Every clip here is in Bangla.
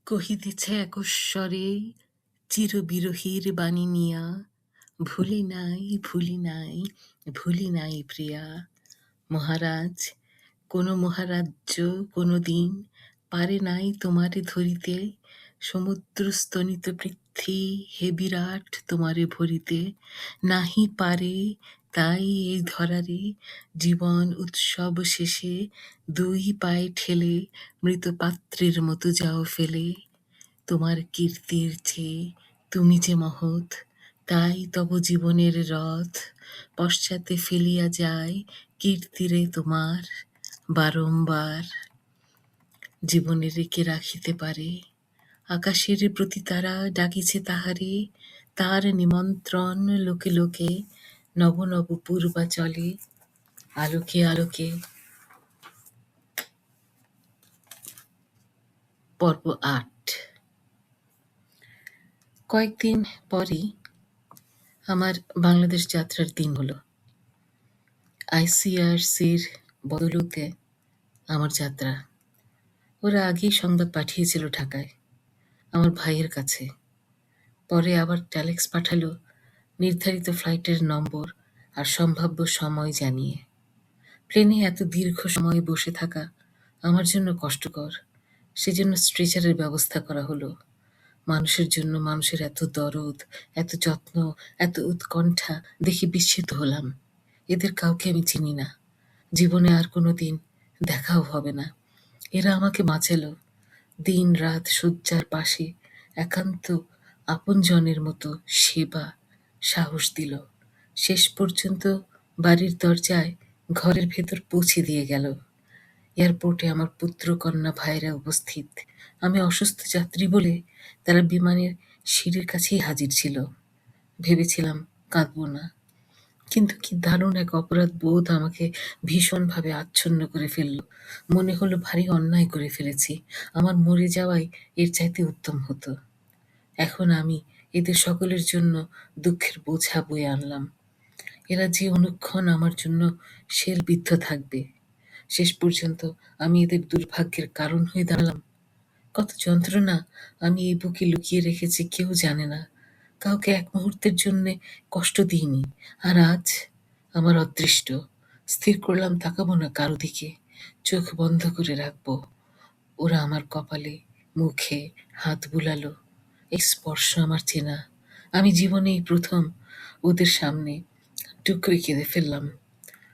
কহিতেছে একস্বরে চিরবিরহীর বাণী নিয়া, ভুলি নাই ভুলি নাই ভুলি নাই প্রিয়া। মহারাজ, কোন মহারাজ্য কোনো দিন পারে নাই তোমারে ধরিতে, সমুদ্র স্তনিত পৃথ্বী হে বিরাট তোমারে ভরিতে। নাহি পারে তাই এই ধরারে জীবন উৎসব শেষে দুই পায়ে ঠেলে মৃত পাত্রের মতো যাও ফেলে। তোমার কীর্তির চেয়ে তুমি যে মহৎ, তাই তব জীবনের রথ পশ্চাতে ফেলিয়া যায় কীর্তিরে তোমার বারংবার। জীবনে রেখে রাখিতে পারে আকাশের প্রতি তারা ডাকিছে তাহারে, তার নিমন্ত্রণ লোকে লোকে নব নব পূর্বাচলে আলোকে আলোকে। পর্ব ৮। কয়েকদিন পরই আমার বাংলাদেশ যাত্রার দিন হলো। আইসিআরসির বদৌলতে আমার যাত্রা। ওরা আগেই সংবাদ পাঠিয়েছিল ঢাকায়, আমার ভাইয়ের কাছে। পরে আবার টেলেক্স পাঠালো নির্ধারিত ফ্লাইটের নম্বর আর সম্ভাব্য সময় জানিয়ে। প্লেনে এত দীর্ঘ সময় বসে থাকা আমার জন্য কষ্টকর, সেজন্য স্ট্রেচারের ব্যবস্থা করা হলো। মানুষের জন্য মানুষের এত দরদ, এত যত্ন, এত উৎকণ্ঠা দেখে বিস্মিত হলাম। এদের কাউকে আমি চিনি না, জীবনে আর কোনো দিন দেখাও হবে না। এরা আমাকে বাঁচালো, দিন রাত শয্যার পাশে একান্ত আপনজনের মতো সেবা, সাহস দিল। শেষ পর্যন্ত বাড়ির দরজায় ঘরের ভেতর পৌঁছে দিয়ে গেল। এয়ারপোর্টে আমার পুত্র কন্যা ভাইয়েরা উপস্থিত। আমি অসুস্থ যাত্রী বলে তারা বিমানের সিঁড়ির কাছেই হাজির ছিল। ভেবেছিলাম কাঁদব না, কিন্তু কি দারুণ এক অপরাধ বোধ আমাকে ভীষণভাবে আচ্ছন্ন করে ফেলল। মনে হলো ভারী অন্যায় করে ফেলেছি, আমার মরে যাওয়াই এর চাইতে উত্তম হতো। এখন আমি এদের সকলের জন্য দুঃখের বোঝা বয়ে আনলাম। এরা যে অনুক্ষণ আমার জন্য শেলবিদ্ধ থাকবে। শেষ পর্যন্ত আমি এদের দুর্ভাগ্যের কারণ হয়ে দাঁড়ালাম। কত যন্ত্রণা আমি এই বুকে লুকিয়ে রেখেছি কেউ জানে না। কাউকে এক মুহূর্তের জন্যে কষ্ট দিইনি। আর আজ আমার অদৃষ্ট। স্থির করলাম তাকাবো না কারো দিকে, চোখ বন্ধ করে রাখবো। ওরা আমার কপালে, মুখে হাত বুলালো। এই স্পর্শ আমার চেনা। আমি জীবনে এই প্রথম ওদের সামনে টুকরে কেঁদে ফেললাম।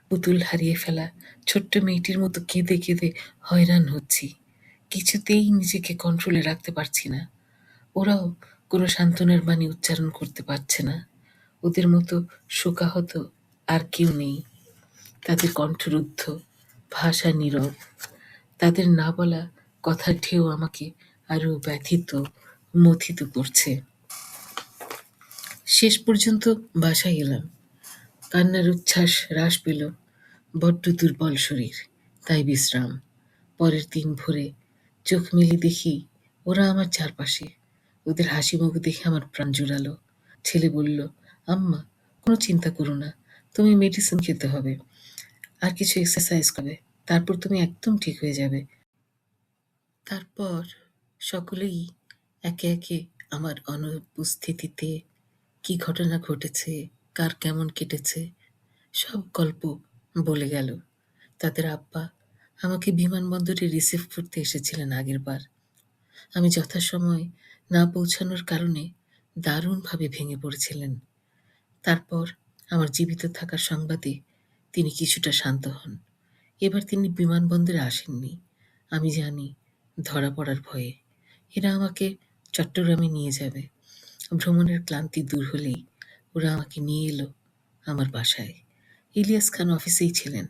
পুতুল হারিয়ে ফেলা ছোট্ট মেয়েটির মতো কেঁদে কেঁদে হয়রান হচ্ছি। কিছুতেই নিজেকে কন্ট্রোলে রাখতে পারছি না। ওরাও কোনো সান্ত্বনার বাণী উচ্চারণ করতে পারছে না। ওদের মতো শোকাহত আর কেউ নেই। তাদের কণ্ঠরুদ্ধ, ভাষা নীরব। তাদের না বলা কথার ঢেউ আমাকে আরো ব্যথিত, মথিত করছে। শেষ পর্যন্ত বাসায় এলাম। কান্নার উচ্ছ্বাস হ্রাস পেল। বড্ড দুর্বল শরীর, তাই বিশ্রাম। পরের দিন ভোরে চোখ মেলে দেখি ওরা আমার চারপাশে। ওদের হাসি মুখ দেখে আমার প্রাণ জুড়ালো। ছেলে বলল, আম্মা, কোনো চিন্তা করো না, তুমি মেডিসিন খেতে হবে আর কিছু এক্সারসাইজ করবে, তারপর তুমি একদম ঠিক হয়ে যাবে। তারপর সকলেই একে একে আমার অনুপস্থিতিতে কি ঘটনা ঘটেছে, কার কেমন কেটেছে, সব গল্প বলে গেল। তাদের আব্বা আমাকে বিমানবন্দরে রিসিভ করতে এসেছিলেন আগেরবার। আমি যথাসময়ে না পৌঁছানোর কারণে দারুণভাবে ভেঙে পড়েছিলেন। তারপর আমার জীবিত থাকার সংবাদে তিনি কিছুটা শান্ত হন। এবার তিনি বিমানবন্দরে আসেননি, আমি জানি, ধরা পড়ার ভয়ে। এরা আমাকে চট্টগ্রামে নিয়ে যাবে। ভ্রমণের ক্লান্তি দূর হলেই ওরা আমাকে নিয়ে এলো আমার বাসায়। ইলিয়াস খান অফিসেই ছিলেন।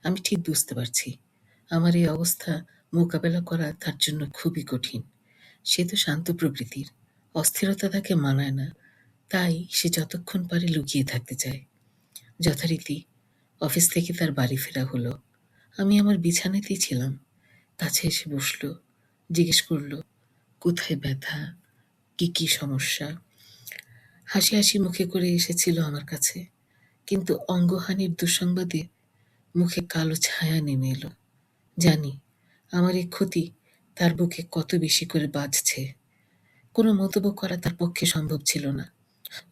আমি ঠিক বুঝতে পারছি আমার এই অবস্থা মোকাবেলা করা তার জন্য খুবই কঠিন। সে তো শান্ত প্রকৃতির, অস্থিরতা তাকে মানায় না, তাই সে যতক্ষণ পারে লুকিয়ে থাকতে চায়। যথারীতি অফিস থেকে তার বাড়ি ফেরা হলো। আমি আমার বিছানাতেই ছিলাম। কাছে এসে বসলো, জিজ্ঞেস করলো কোথায় ব্যথা, কি কি সমস্যা। হাসি হাসি মুখে করে এসেছিল আমার কাছে, কিন্তু অঙ্গহানির দুঃসংবাদে মুখে কালো ছায়া নেমে এলো। জানি আমার এই ক্ষতি তার বুকে কত বেশি করে বাজছে। কোনো মন্তব্য করা তার পক্ষে সম্ভব ছিল না।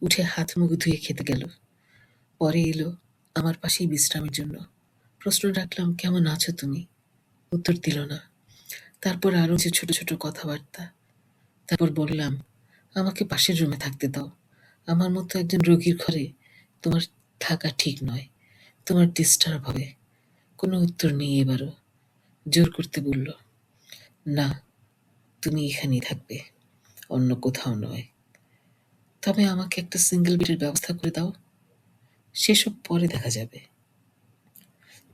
উঠে হাত মুখ ধুয়ে খেতে গেল। পরে এলো আমার পাশেই বিশ্রামের জন্য। প্রশ্ন রাখলাম, কেমন আছো তুমি? উত্তর দিল না। তারপর আরো যে ছোট ছোট কথাবার্তা। তারপর বললাম, আমাকে পাশের রুমে থাকতে দাও। আমার মতো একজন রোগীর ঘরে তোমার থাকা ঠিক নয়। তোমার ডিস্টার্ব হবে। কোনো উত্তর নেই এবারও। জোর করতে বলল, না, তুমি এখানেই থাকবে, অন্য কোথাও নয়। তবে আমাকে একটা সিঙ্গেল বেডের ব্যবস্থা করে দাও। সেসব পরে দেখা যাবে।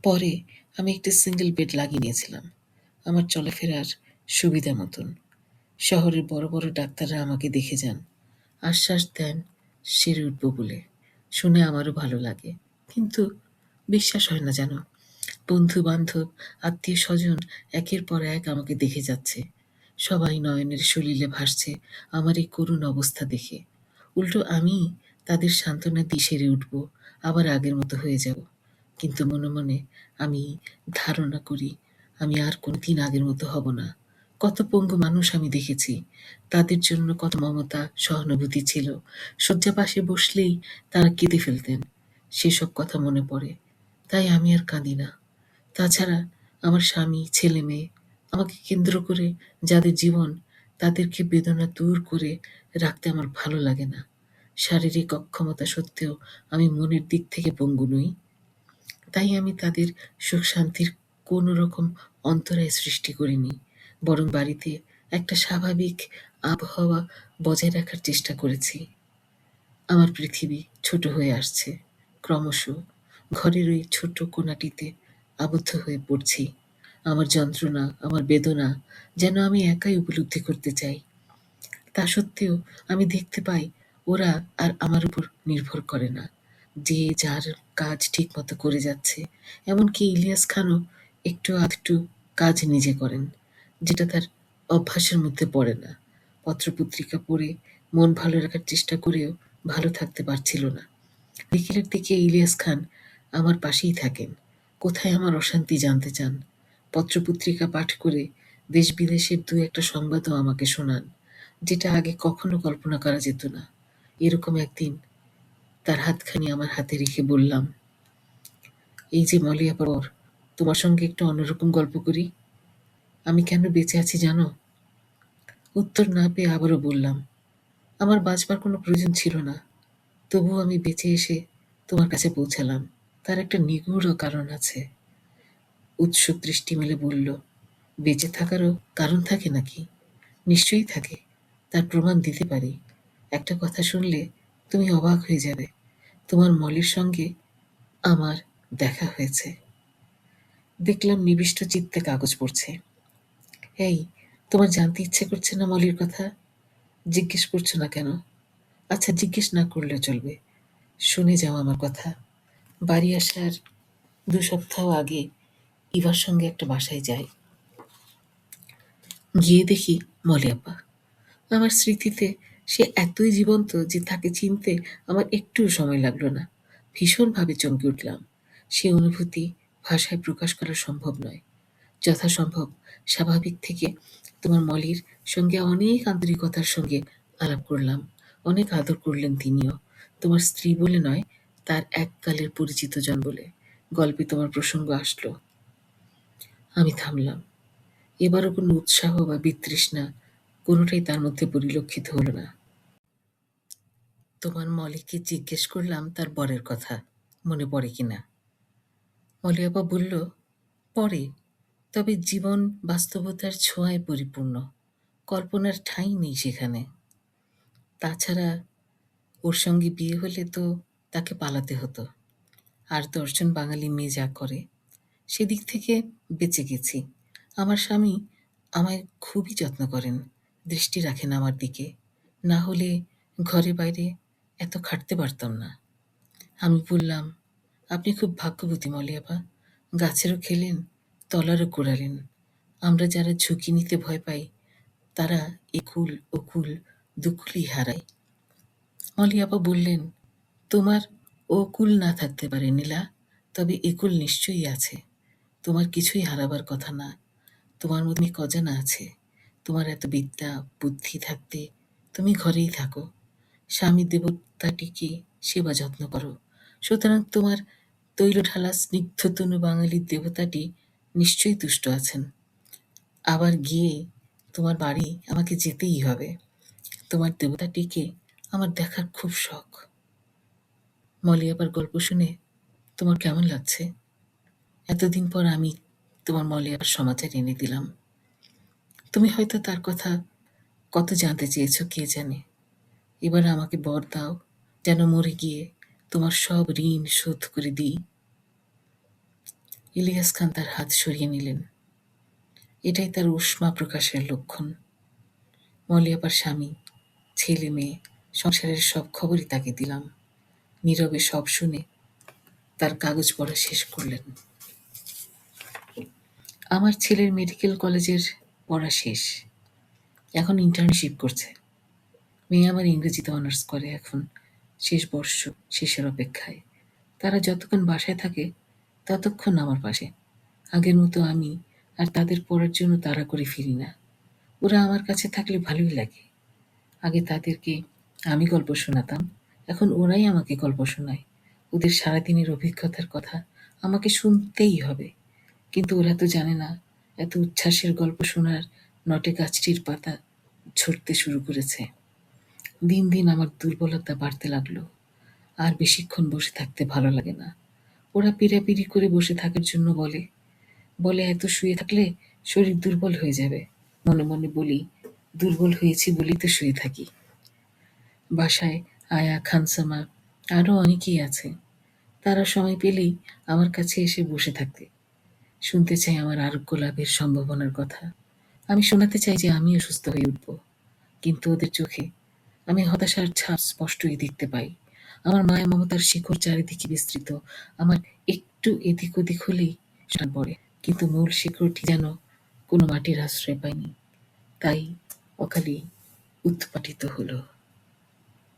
পরে আমি একটি সিঙ্গেল বেড লাগিয়ে নিয়েছিলাম আমার চলাফেরার সুবিধা মতন। শহরের বড় বড় ডাক্তাররা আমাকে দেখে যান, আশ্বাস দেন সেরে উঠব বলে। শুনে আমারও ভালো লাগে, কিন্তু বিশ্বাস হয় না যেন। বন্ধু বান্ধব, আত্মীয় স্বজন একের পর এক আমাকে দেখে যাচ্ছে। সবাই নয়নের সলিলে ভাসছে আমার এই করুণ অবস্থা দেখে। উল্টো আমি তাদের সান্ত্বনা দিয়ে সেরে উঠব, আবার আগের মতো হয়ে যাব। কিন্তু মনে মনে আমি ধারণা করি আমি আর কোনোদিন আগের মতো হব না। কত পঙ্গু মানুষ আমি দেখেছি, তাদের জন্য কত মমতা সহানুভূতি ছিল। শয্যা পাশে বসলেই তারা কেঁদে ফেলতেন। সেসব কথা মনে পড়ে, তাই আমি আর কাঁদি না। তাছাড়া আমার স্বামী, ছেলে মেয়ে, আমাকে কেন্দ্র করে যাদের জীবন, তাদেরকে বেদনা দূর করে রাখতে আমার ভালো লাগে না। শারীরিক অক্ষমতা সত্ত্বেও আমি মনের দিক থেকে পঙ্গু নই। তাই আমি তাদের সুখ শান্তির কোনো রকম অন্তরায় সৃষ্টি করিনি, বরং বাড়িতে একটা স্বাভাবিক আবহাওয়া বজায় রাখার চেষ্টা করেছি। আমার পৃথিবী ছোট হয়ে আসছে ক্রমশ। ঘরের ওই ছোট কোণাটিতে আবদ্ধ হয়ে পড়ছি। আমার যন্ত্রণা, আমার বেদনা যেন আমি একাই উপলব্ধি করতে চাই। তা সত্ত্বেও আমি দেখতে পাই ওরা আর আমার উপর নির্ভর করে না। যে যার কাজ ঠিকমতো করে যাচ্ছে। এমনকি ইলিয়াস খানও একটু আধটু কাজ নিজে করেন, যেটা তার অভ্যাসের মধ্যে পড়ে না। পত্রপত্রিকা পড়ে মন ভালো রাখার চেষ্টা করেও ভালো থাকতে পারছিল না। বিকেলের দিকে ইলিয়াস খান আমার পাশেই থাকেন। কোথায় আমার অশান্তি জানতে চান। পত্রপত্রিকা পাঠ করে দেশ বিদেশের দু একটা সংবাদও আমাকে শোনান, যেটা আগে কখনো কল্পনা করা যেত না। এরকম একদিন তার হাতখানি আমার হাতে রেখে বললাম, এই যে মলিয়া পর, তোমার সঙ্গে একটু অন্যরকম গল্প করি। আমি কেন বেঁচে আছি জানো? উত্তর না পেয়ে আবারও বললাম, আমার বাঁচবার কোনো প্রয়োজন ছিল না, তবুও আমি বেঁচে এসে তোমার কাছে পৌঁছালাম। তার একটা নিগূঢ় কারণ আছে। উৎসুক দৃষ্টি মেলে বলল, বেঁচে থাকারও কারণ থাকে নাকি? নিশ্চয়ই থাকে, তার প্রমাণ দিতে পারি। একটা কথা শুনলে তুমি অবাক হয়ে যাবে। তোমার মলির সঙ্গে আমার দেখা হয়েছে। দেখলাম নিবিষ্ট চিত্তে কাগজ পড়ছে। এই, তোমার জানতে ইচ্ছে করছে না মলির কথা? জিজ্ঞেস করছো না কেন? আচ্ছা, জিজ্ঞেস না করলেও চলবে। শুনে যাও আমার কথা। বাড়ি আসার 2 সপ্তাহ আগে ইভার সঙ্গে একটা বাসায় যাই। গিয়ে দেখি মলি আপা। আমার স্মৃতিতে সে এতই জীবন্ত যে তাকে চিনতে আমার একটুও সময় লাগলো না। ভীষণভাবে চমকে উঠলাম। সে অনুভূতি ভাষায় প্রকাশ করা সম্ভব নয়। যথাসম্ভব স্বাভাবিক থেকে তোমার মলির সঙ্গে অনেক আন্তরিকতার সঙ্গে আলাপ করলাম। অনেক আদর করলেন তিনিও। তোমার স্ত্রী বলে নয়, তার এককালের পরিচিত জন বলে। গল্পে তোমার প্রসঙ্গ আসলো। আমি থামলাম। এবারও কোনো উৎসাহ বা বিতৃষ্ণা কোনোটাই তার মধ্যে পরিলক্ষিত হলো না। তোমার মলিকে জিজ্ঞেস করলাম তার বরের কথা, মনে পড়ে কিনা। মলি আপা বলল, পড়ে, তবে জীবন বাস্তবতার ছোঁয়ায় পরিপূর্ণ। কল্পনার ঠাঁই নেই সেখানে। তাছাড়া ওর সঙ্গে বিয়ে হলে তো তাকে পালাতে হতো। আর 10 জন বাঙালি মেয়ে যা করে, সেদিক থেকে বেঁচে গেছি। আমার স্বামী আমায় খুবই যত্ন করেন, দৃষ্টি রাখেন আমার দিকে। না হলে ঘরে বাইরে এত খাটতে পারতাম না। আমি বললাম, আপনি খুব ভাগ্যবতী মলি আপা। গাছেরও খেলেন, তলারও কুড়ালেন। আমরা যারা ঝুঁকি নিতে ভয় পাই, তারা একুল ওকুল দুকুলই হারায়। মলি আপা বললেন, তোমার ওকুল না থাকতে পারে নীলা, তবে একুল নিশ্চয়ই আছে। তোমার কিছুই হারাবার কথা না। তোমার মধ্যে অজানা আছে। তোমার এত বিদ্যা বুদ্ধি থাকতে তুমি ঘরেই থাকো, স্বামী দেবতাটিকে সেবা যত্ন করো। সুতরাং তোমার তৈলঢালা স্নিগ্ধতনু বাঙালির দেবতাটি নিশ্চয়ই তুষ্ট আছেন। আবার গিয়ে তোমার বাড়ি আমাকে যেতেই হবে। তোমার দেবতাটিকে আমার দেখার খুব শখ। মলি আবার গল্প শুনে তোমার কেমন লাগছে? এতদিন পর আমি তোমার মলে আবার সমাচার এনে দিলাম। তুমি হয়তো তার কথা কত জানতে চেয়েছো কে জানে। এবার আমাকে বর দাও, যেন মরে গিয়ে তোমার সব ঋণ শোধ করে দিই। ইলিয়াস খান তার হাত সরিয়ে নিলেন। এটাই তার উষ্মা প্রকাশের লক্ষণ। মলি আবার স্বামী, ছেলে মেয়ে, সংসারের সব খবরই তাকে দিলাম। নীরবে সব শুনে তার কাগজ পড়া শেষ করলেন। আমার ছেলের মেডিকেল কলেজের পড়া শেষ, এখন ইন্টার্নশিপ করছে। মেয়ে আমার ইংরেজিতে অনার্স করে এখন, শেষ বর্ষ শেষের অপেক্ষায়। তারা যতক্ষণ বাসায় থাকে ততক্ষণ আমার পাশে। আগের মতো আমি আর তাদের পড়ার জন্য তাড়া করে ফিরি না। ওরা আমার কাছে থাকলে ভালোই লাগে। আগে তাদেরকে আমি গল্প শোনাতাম, এখন ওরাই আমাকে গল্প শোনায়। ওদের সারাদিনের অভিজ্ঞতার কথা আমাকে শুনতেই হবে। কিন্তু ওরা তো জানে না এত উচ্ছ্বাসের গল্প শোনার নটে গাছটির পাতা ঝরতে শুরু করেছে। দিন দিন আমার দুর্বলতা বাড়তে লাগলো। আর বেশিক্ষণ বসে থাকতে ভালো লাগে না। ওরা পিড়াপিড়ি করে বসে থাকার জন্য বলে, বলে এত শুয়ে থাকলে শরীর দুর্বল হয়ে যাবে। মনে মনে বলি, দুর্বল হয়েছি বলেই তো শুয়ে থাকি। বাসায় আয়া, খানসামা আরও অনেকেই আছে। তারা সময় পেলেই আমার কাছে এসে বসে থাকে, শুনতে চাই আমার আরোগ্য লাভের সম্ভাবনার কথা। আমি শোনাতে চাই যে আমিও সুস্থ হয়ে উঠব। কিন্তু ওদের চোখে আমি হতাশার ছাপ স্পষ্টই দেখতে পাই। আমার মায়া মমতার শিকড় চারিদিকে বিস্তৃত। আমার একটু এদিক ওদিক হলেই টান পড়ে, কিন্তু মূল শিকড়টি যেন কোনো মাটির আশ্রয় পায়নি, তাই অকালেই উৎপাটিত হলো।